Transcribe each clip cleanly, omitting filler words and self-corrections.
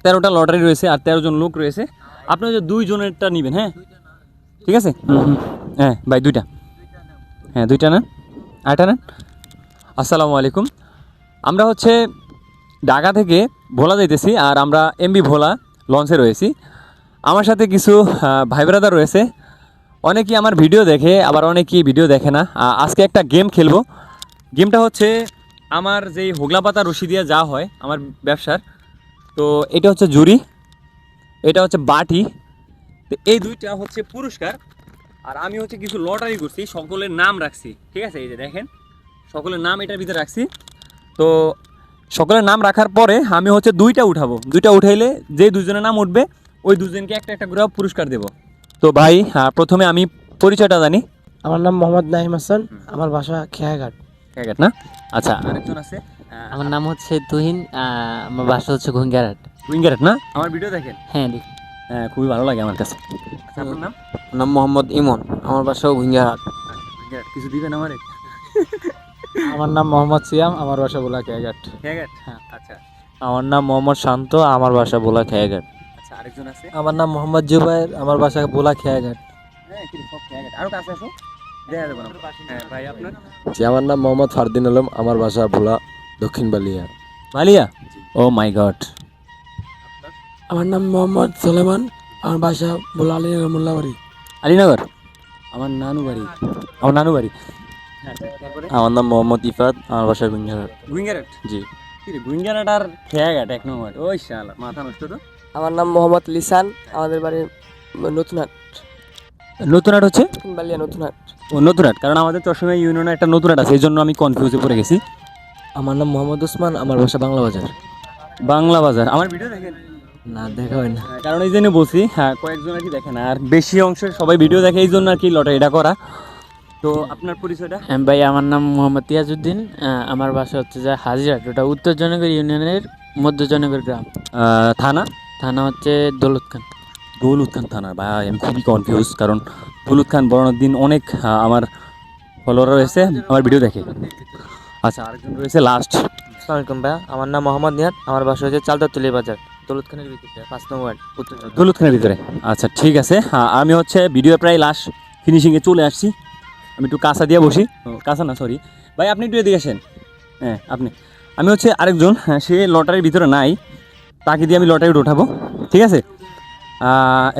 13টা lottery রয়েছে আর 13 জন লোক রয়েছে। আপনি যে 2 জনেরটা নেবেন, হ্যাঁ ঠিক আছে। হ্যাঁ ভাই দুইটা, হ্যাঁ দুইটা নেন, আরেকটা নেন। আসসালামু আলাইকুম। আমরা হচ্ছে ঢাকা থেকে ভোলা যাইতেছি আর আমরা এমবি ভোলা লঞ্চে রয়েছি। আমার সাথে কিছু ভাই ব্রাদার রয়েছে। অনেকেই আমার ভিডিও দেখে, আবার অনেকেই ভিডিও দেখে না। আজকে একটা গেম খেলবো। গেমটা হচ্ছে আমার যেই হোগলা পাতা রশি দিয়ে যা হয় আমার ব্যবসার, তো এটা হচ্ছে জুরি, এটা হচ্ছে বাটি। তো এই দুইটা হচ্ছে পুরস্কার। আর আমি হচ্ছে কিছু লটারি করছি, সকলের নাম রাখছি, ঠিক আছে। এই যে দেখেন সকলের নাম এটার ভিতরে রাখছি। তো সকলের নাম রাখার পরে আমি হচ্ছে দুইটা উঠাবো, দুইটা উঠাইলে যে দুজনের নাম উঠবে ওই দুজনকে একটা একটা করে পুরস্কার দেব। তো ভাই প্রথমে আমি পরিচয়টা জানি। আমার নাম মোহাম্মদ নাহিম হাসান, আমার বাসা খেয়াঘাট। খেয়াঘাট না? আচ্ছা, আরেকজন আছে। আমার নাম হচ্ছে তুহিন, আমার বাসা হচ্ছে ঘুঙ্গারহাট। উইঙ্গারেট না? আমার ভিডিও দেখেন? হ্যাঁ দেখি। হ্যাঁ, খুবই ভালো লাগে আমার কাছে। আচ্ছা, আপনার নাম? নাম মোহাম্মদ ইমন, আমার বাসাও ঘুঙ্গারহাট। উইঙ্গারেট, কিছু দিবেন আমারে? আমার নাম মোহাম্মদ সিয়াম, আমার বাসা বোলা খেয়াঘাট। খেয়াঘাট, হ্যাঁ আচ্ছা। আমার নাম মোহাম্মদ শান্ত, আমার বাসা বোলা খেয়াঘাট। আচ্ছা, আরেকজন আছে। আমার নাম মোহাম্মদ জুবাইর, আমার বাসা বোলা খেয়াঘাট। হ্যাঁ, কি সব খেয়াঘাট। আরো কাছে আসো, দেখা যাবে না। হ্যাঁ ভাই, আপনার? জি, আমার নাম মোহাম্মদ ফারদিন আলম, আমার বাসা ভোলা দক্ষিণ বালিয়া। মালিয়া? ও মাই গড। আমার নাম মোহাম্মদ সুলেমান, আমার বাসা বোলা আলীনগর মোল্লাবাড়ি। আলীনগর? আমার নানু বাড়ি, আমার নানু বাড়ি। হ্যাঁ, তারপরে? আমার নাম মোহাম্মদ ইফাত, আমার বাসা গুঞ্জাহাট। গুইঙ্গারেট? জি। কি রে, গুইঙ্গারেট আর খেয়াঘাট এক নম্বর? ওই শালা, মাথা নষ্ট তো। আমার নাম মোহাম্মদ লিসান, আমাদের বাড়ি নতুনহাট। নতুনহাট হচ্ছে? বালিয়া নতুনহাট। ও নতুনহাট, কারণ আমাদের চশমা ইউনিয়নে একটা নতুনহাট আছে, এই জন্য আমি কনফিউজে পড়ে গেছি। আমার নাম মোহাম্মদ উসমান, আমার বাসা বাংলা বাজার। বাংলা বাজার। আমার ভিডিও দেখেন? না, দেখা হয় না। কারণ এই জন্য বলছি, হ্যাঁ কয়েকজন আর কি দেখে না, আর বেশি অংশের সবাই ভিডিও দেখে, এই জন্য আর কি লটারিটা করা। তো আপনার পরিচয়টা? ভাই আমার নাম মোহাম্মদ তিয়াজউদ্দিন, আমার বাসা হচ্ছে যে হাজিরহাট, ওটা উত্তর জয়নগর ইউনিয়নের মধ্য জয়নগর গ্রাম। থানা? থানা হচ্ছে দৌলত খান। দৌলত খান থানা? ভাই আমি খুবই কনফিউজ, কারণ দৌলত খান বড়ানোর দিন অনেক আমার ফলোয়ার রয়েছে, আমার ভিডিও দেখে। আচ্ছা, আরেকজন রয়েছে লাস্ট। আসসালামাইকুম ভাইয়া, আমার নাম মোহাম্মদ নিহাত, আমার বাসা হচ্ছে চালদাতুলি বাজার, দৌলত খানের ভিতরে 5 নম্বর ওয়ার্ড, উত্তর জয়নগর। দৌলত খানের ভিতরে? আচ্ছা ঠিক আছে। আমি হচ্ছে ভিডিও প্রায় লাস্ট ফিনিশিংয়ে চলে আসছি। আমি একটু কাঁচা দিয়ে বসি, কাঁচা না সরি ভাই, আপনি একটু এদিকে আসেন। হ্যাঁ আপনি, আমি হচ্ছে আরেকজন, হ্যাঁ সে লটারির ভিতরে নাই, তাকে দিয়ে আমি লটারি উঠাবো, ঠিক আছে।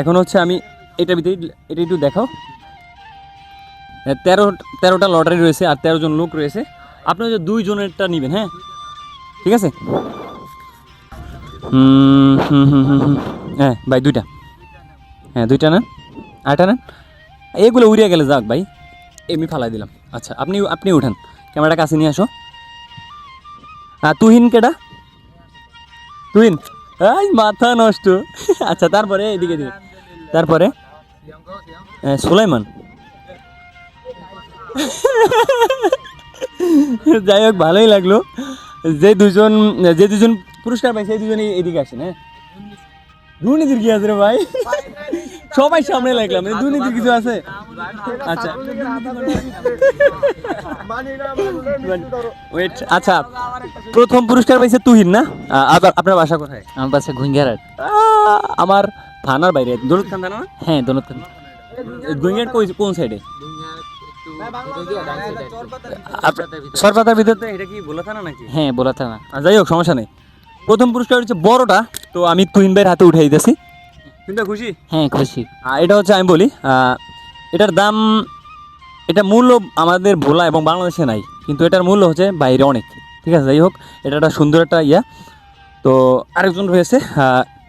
এখন হচ্ছে আমি এটা ভিতরে, এটা একটু দেখাও। 13টা লটারি রয়েছে আর 13 জন লোক রয়েছে। আপনি হচ্ছে 2 জনেরটা নেবেন, হ্যাঁ ঠিক আছে। হ্যাঁ ভাই দুইটা, হ্যাঁ দুইটা নেন, আরেকটা নেন। এগুলো উড়িয়ে গেলে যাক ভাই, এমনি ফালাই দিলাম। আচ্ছা, আপনি উঠান, ক্যামেরাটা কাছে নিয়ে আসো। তুহিন কেডা? তুহিন? এই মাথা নষ্ট। আচ্ছা, তারপরে এদিকে দিকে, তারপরে সুলাইমান। যাই হোক, ভালোই লাগলো। যে দুজন পুরস্কার পাইছে এই দুজনই এদিকে আসেন। হ্যাঁ, দুর্নীতির কি আছে রে ভাই? সবাই সামনে লাগলাম, দুর্নীতির কিছু আছে? আচ্ছা ওয়েট, আচ্ছা প্রথম পুরস্কার পাইছে তুহিন না? আপনার বাসা কোথায়? আমার বাসা ঘুঙ্গারহাট। আমার থানার বাইরে, দৌলত খান থানা না? হ্যাঁ দৌলত খান। গুইঙ্গার কোন সাইডে? সরপাতার ভিতর। এটা কি ভোলা থানা নাকি? হ্যাঁ বোলা থানা। যাই হোক, সমস্যা নেই। প্রথম পুরস্কার হচ্ছে বড়টা, তো আমি তুহিন ভাইয়ের হাতে উঠাই দিতেছি। কিন্তু খুশি? হ্যাঁ খুশি। এটা হচ্ছে আমি বলি, এটার দাম, এটা মূল্য আমাদের ভোলা এবং বাংলাদেশে নাই, কিন্তু এটার মূল্য হচ্ছে বাইরে অনেক, ঠিক আছে। যাই হোক, এটা একটা সুন্দর একটা ইয়া। তো আরেকজন রয়েছে,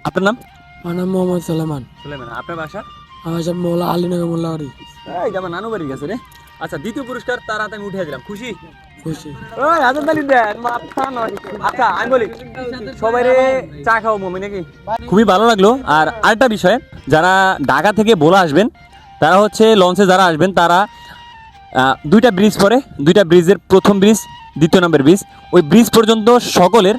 আপনার নাম? আমার নাম মোহাম্মদ সুলেমান। সুলেমান, আপনার বাসা? আমার বাসা মোলা আলীনগর মোল্লাবাড়ি। এই আমার নানু বাড়ির কাছে রে। আচ্ছা, দ্বিতীয় পুরস্কার তার হাতে আমি উঠে দিলাম, খুশি? খুশি। ওই হাজার তালি দেন, মাথা নয়। আচ্ছা আমি বলি, সবাই রে চা খাও মমি নাকি? খুবই ভালো লাগলো। আর আরেকটা বিষয়, যারা ঢাকা থেকে ভোলা আসবেন, তারা হচ্ছে লঞ্চে যারা আসবেন, তারা 2টা ব্রিজ পরে, 2টা ব্রিজের প্রথম ব্রিজ, 2 নম্বর ব্রিজ, ওই ব্রিজ পর্যন্ত সকলের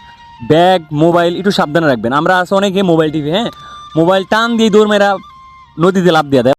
ব্যাগ মোবাইল একটু সাবধানে রাখবেন। আমরা আছে অনেকে মোবাইল টিভি, হ্যাঁ মোবাইল টান দিয়ে দৌড় মেরা নদীতে লাফ দিয়ে দেয়।